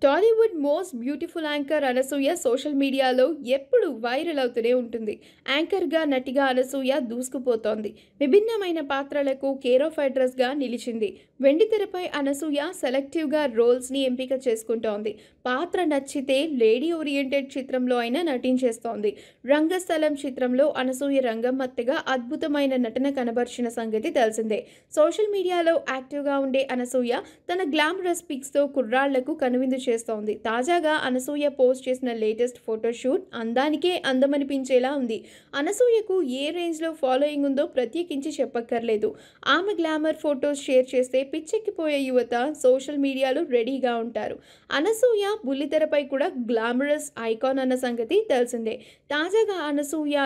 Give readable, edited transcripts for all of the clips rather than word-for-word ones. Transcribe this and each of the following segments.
Tollywood most beautiful anchor Anasuya social మీడియాలో ఎప్పుడు viral అవుతూనే ఉంటుంది. యాంకర్గా, నటిగా అనసూయ దూసుకుపోతోంది. విభిన్నమైన పాత్రలకు కేర్ ఆఫ్ అడ్రస్గా నిలిచింది. వెండితెరపై అనసూయ సెలెక్టివ్గా రోల్స్ని ఎంపిక చేసుకుంటోంది. పాత్ర నచ్చితే లేడీ ఓరియంటెడ్ చిత్రంలో అయినా నటించేస్తోంది. రంగస్థలం చిత్రంలో అనసూయ రంగమ్మత్తెగా అద్భుతమైన నటన కనబర్చిన సంగతి తెలిసిందే. సోషల్ మీడియాలో యాక్టివ్గా ఉండే అనసూయ తన గ్లామరస్ పిక్స్తో కుర్రాళ్లకు కనువిందు చేస్తోంది. తాజాగా అనసూయ పోస్ట్ చేసిన లేటెస్ట్ ఫోటోషూట్ అందానికే అందమనిపించేలా ఉంది. అనసూయకు ఏ రేంజ్లో ఫాలోయింగ్ ఉందో ప్రత్యేకించి చెప్పక్కర్లేదు. ఆమె గ్లామర్ ఫోటోస్ షేర్ చేస్తే పిచ్చెక్కిపోయే యువత సోషల్ మీడియాలో రెడీగా ఉంటారు. అనసూయ బుల్లితెరపై కూడా గ్లామరస్ ఐకాన్ అన్న సంగతి తెలిసిందే. తాజాగా అనసూయ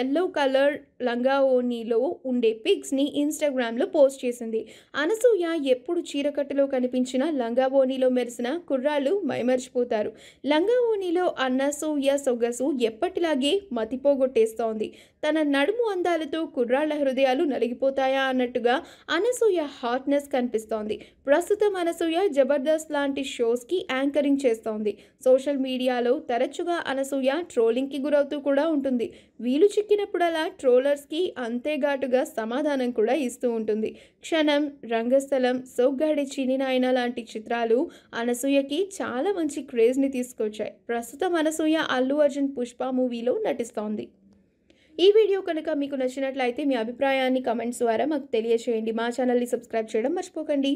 ఎల్లో కలర్ లంగా ఓణీలో ఉండే పిక్స్ని ఇన్స్టాగ్రామ్లో పోస్ట్ చేసింది. అనసూయ ఎప్పుడు చీరకట్టులో కనిపించినా లంగా ఓణీలో మెరిసిన కుర్రాళ్ళు మైమర్చిపోతారు. లంగా ఓణీలో అనసూయ సొగసు ఎప్పటిలాగే మతిపోగొట్టేస్తోంది. తన నడుము అందాలతో కుర్రాళ్ల హృదయాలు నలిగిపోతాయా అన్నట్టుగా అనసూయ హాట్నెస్ కనిపిస్తోంది. ప్రస్తుతం అనసూయ జబర్దస్త్ లాంటి షోస్కి యాంకరింగ్ చేస్తోంది. సోషల్ మీడియాలో తరచుగా అనసూయ ట్రోలింగ్కి గురవుతూ కూడా ఉంటుంది. వీలు చిక్కినప్పుడల్లా ట్రోలర్స్కి అంతేఘాటుగా సమాధానం కూడా ఇస్తూ ఉంటుంది. క్షణం, రంగస్థలం, సోగ్గాడే చిన్ని నాయన లాంటి చిత్రాలు అనసూయకి చాలా మంచి క్రేజ్ని తీసుకొచ్చాయి. ప్రస్తుతం అనసూయ అల్లు అర్జున్ పుష్ప మూవీలో నటిస్తోంది. ఈ వీడియో కనుక మీకు నచ్చినట్లయితే మీ అభిప్రాయాన్ని కమెంట్స్ ద్వారా మాకు తెలియచేయండి. మా ఛానల్ని సబ్స్క్రైబ్ చేయడం మర్చిపోకండి.